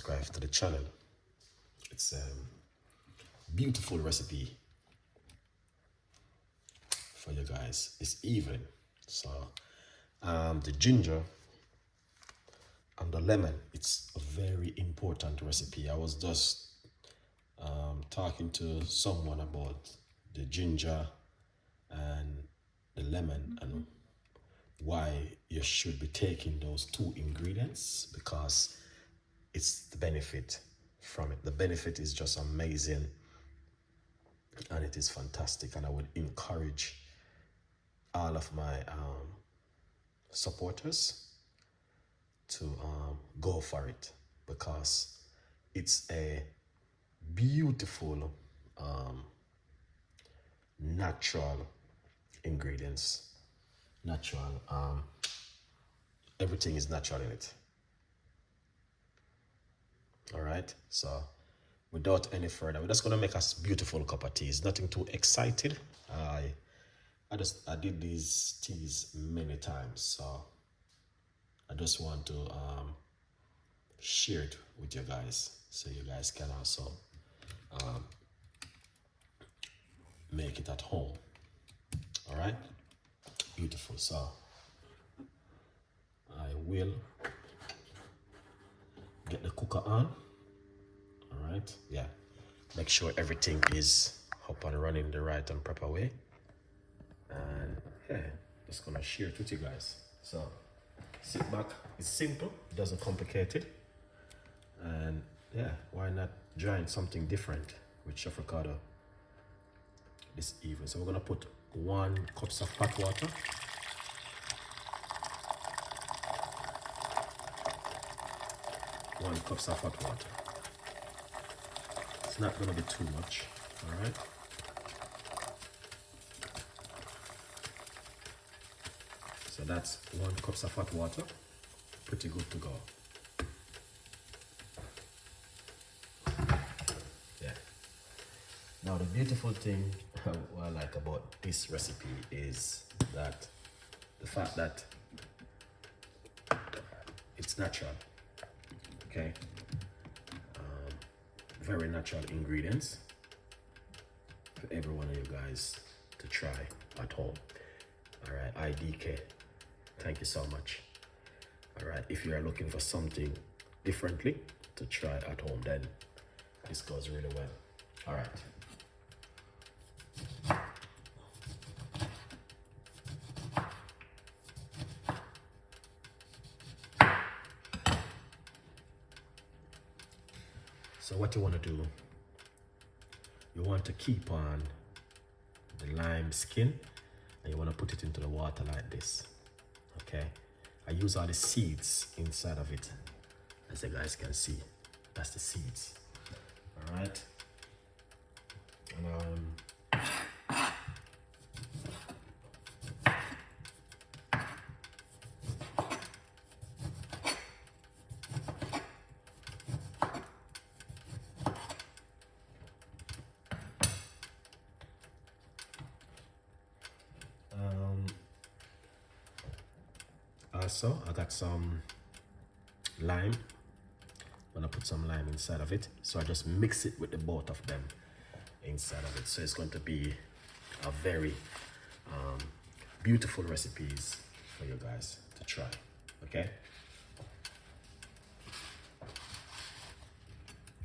subscribe to the channel. It's a beautiful recipe for you guys. It's even. So the ginger and the lemon, it's a very important recipe. I was just talking to someone about the ginger and the lemon and why you should be taking those two ingredients, because it's the benefit from it. The benefit is just amazing and it is fantastic, and I would encourage all of my supporters to go for it, because it's a beautiful natural ingredients. Natural, everything is natural in it. All right, so without any further, we're just gonna make us beautiful cup of tea. It's nothing too excited. I did these teas many times, so I just want to share it with you guys, so you guys can also make it at home. All right, beautiful. So I will get the cooker on. All right, yeah, make sure everything is up and running the right and proper way, and yeah, just gonna share it with you guys. So sit back. It's simple, it doesn't complicate it, and yeah, why not try something different with Chef Ricardo this evening. So we're gonna put 1 cup of hot water. One cup of hot water. It's not gonna be too much, all right? So that's 1 cup of hot water. Pretty good to go. Yeah. Now the beautiful thing what I like about this recipe is that the fact that it's natural. Okay, very natural ingredients for every one of you guys to try at home. All right, IDK, thank you so much. All right, if you are looking for something differently to try at home, then this goes really well. All right. So what you want to do, you want to keep on the lime skin and you want to put it into the water like this. Okay, I use all the seeds inside of it, as you guys can see. That's the seeds. All right, and also I got some lime. I'm gonna put some lime inside of it, so I just mix it with the both of them inside of it. So it's going to be a very beautiful recipes for you guys to try. Okay,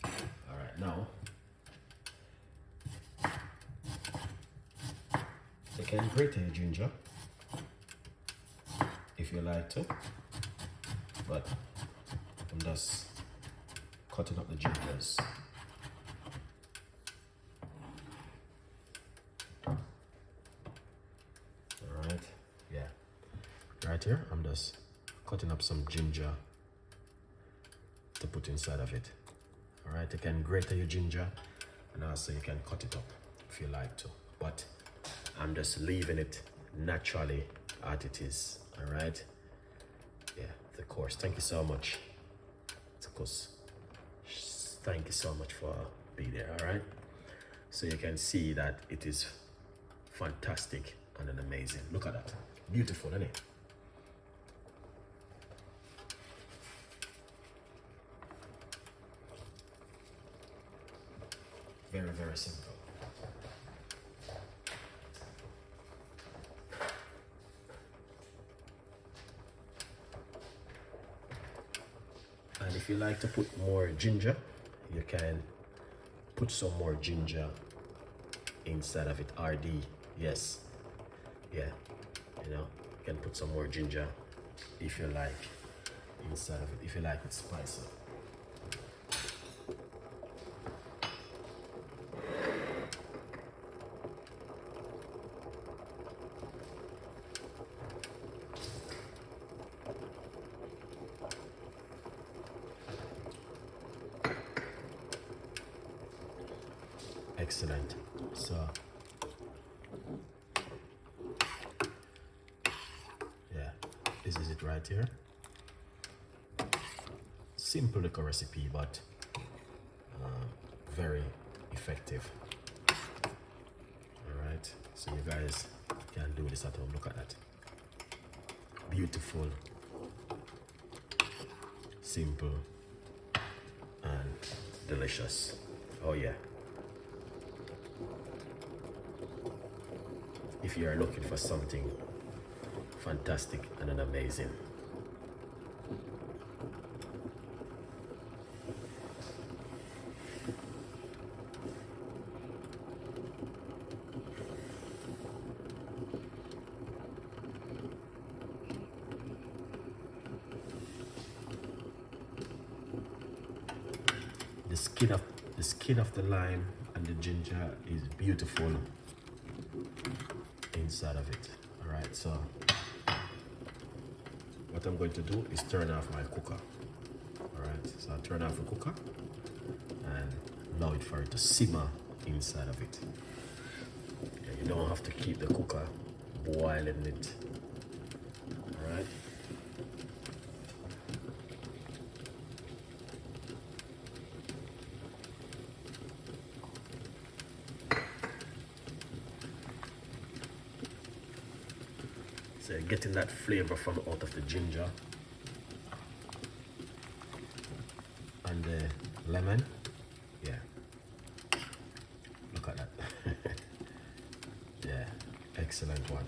all right, now you can grate your ginger if you like to, but I'm just cutting up the gingers. All right, yeah, right here I'm just cutting up some ginger to put inside of it. All right, you can grate your ginger and also you can cut it up if you like to, but I'm just leaving it naturally as it is. All right, yeah, of course. Thank you so much. Of course, thank you so much for being there. All right, so you can see that it is fantastic and an amazing. Look at that, beautiful, isn't it? Very, very simple. And if you like to put more ginger, you can put some more ginger inside of it. RD, yes, yeah, you know, you can put some more ginger if you like inside of it, if you like it spicy. Excellent. So yeah, this is it right here. Simple little recipe, but very effective. All right, so you guys can do this at home. Look at that. Beautiful, simple, and delicious. Oh yeah. If you are looking for something fantastic and amazing. The skin of the lime and the ginger is beautiful inside of it. All right, so what I'm going to do is turn off my cooker. All right, so I'll turn off the cooker and allow it for it to simmer inside of it. Yeah, you don't have to keep the cooker boiling it. All right. So you're getting that flavor from out of the ginger and the lemon. Yeah, look at that. Yeah, excellent one.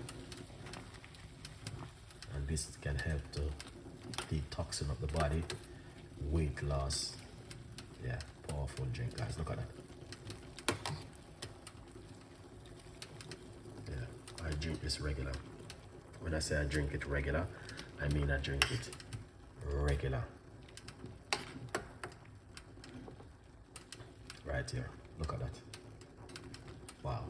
And this can help to detoxing of the body, weight loss. Yeah, powerful drink, guys. Look at that. Yeah, I drink this regular. When I say I drink it regular, I mean I drink it regular. Right here, look at that. Wow.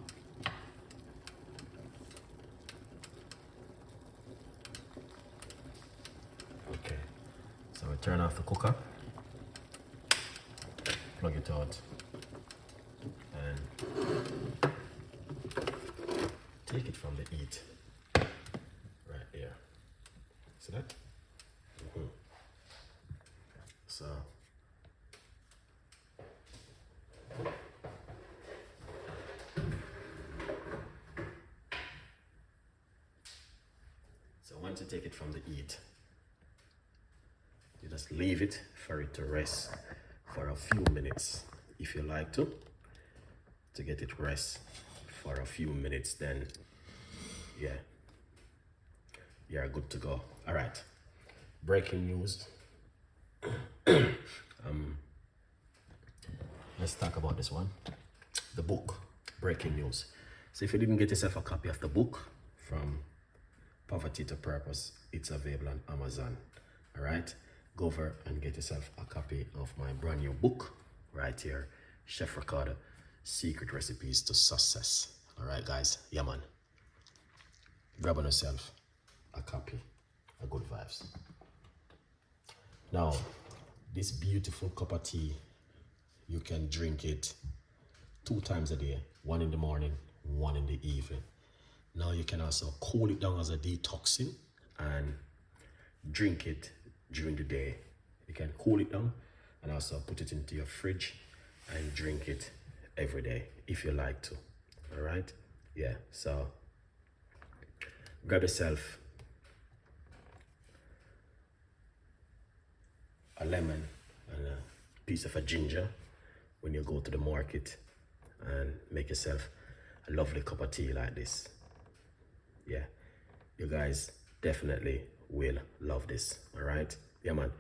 Okay, so we turn off the cooker, plug it out, and take it from the heat. Right there. See that? So once you take it from the heat, you just leave it for it to rest for a few minutes. If you like to get it rest for a few minutes, then yeah, you're good to go. All right, breaking news. Let's talk about this one, the book, breaking news. So if you didn't get yourself a copy of the book, From Poverty to Purpose, it's available on Amazon. All right, go over and get yourself a copy of my brand new book right here, Chef Ricardo, Secret Recipes to Success. All right, guys, yeah man, grab on yourself a copy, a good vibes. Now, this beautiful cup of tea, you can drink it 2 times a day, one in the morning, one in the evening. Now you can also cool it down as a detoxing and drink it during the day. You can cool it down and also put it into your fridge and drink it every day if you like to. All right, yeah, so grab yourself a lemon and a piece of a ginger when you go to the market and make yourself a lovely cup of tea like this. Yeah, you guys definitely will love this. All right, yeah, man.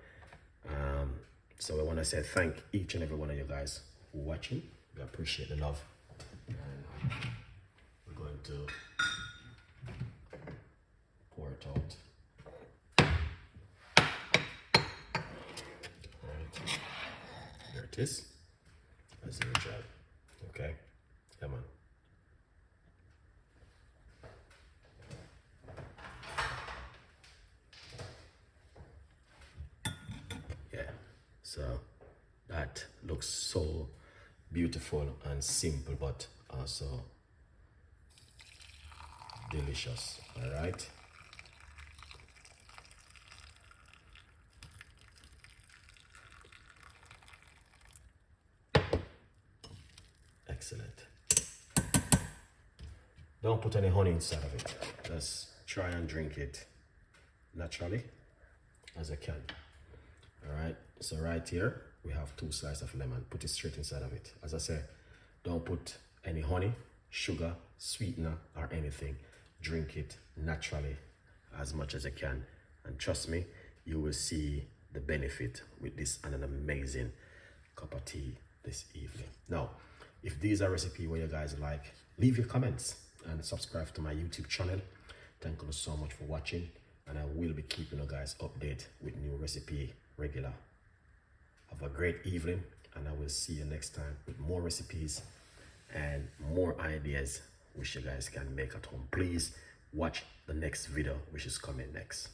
So I want to say thank each and every one of you guys for watching. We appreciate the love, and we're going to pour it out. All right, there it is. That's your job. Okay, come on. Yeah, so that looks so beautiful and simple, but also delicious. All right. Excellent. Don't put any honey inside of it. Just try and drink it naturally as I can. All right. So right here we have 2 slices of lemon. Put it straight inside of it. As I said, don't put any honey, sugar, sweetener, or anything. Drink it naturally as much as you can, and trust me, you will see the benefit with this and an amazing cup of tea this evening. Now, if these are recipes where you guys like, leave your comments and subscribe to my YouTube channel. Thank you so much for watching, and I will be keeping you guys updated with new recipe regular. Have a great evening, and I will see you next time with more recipes and more ideas which you guys can make at home. Please watch the next video which is coming next.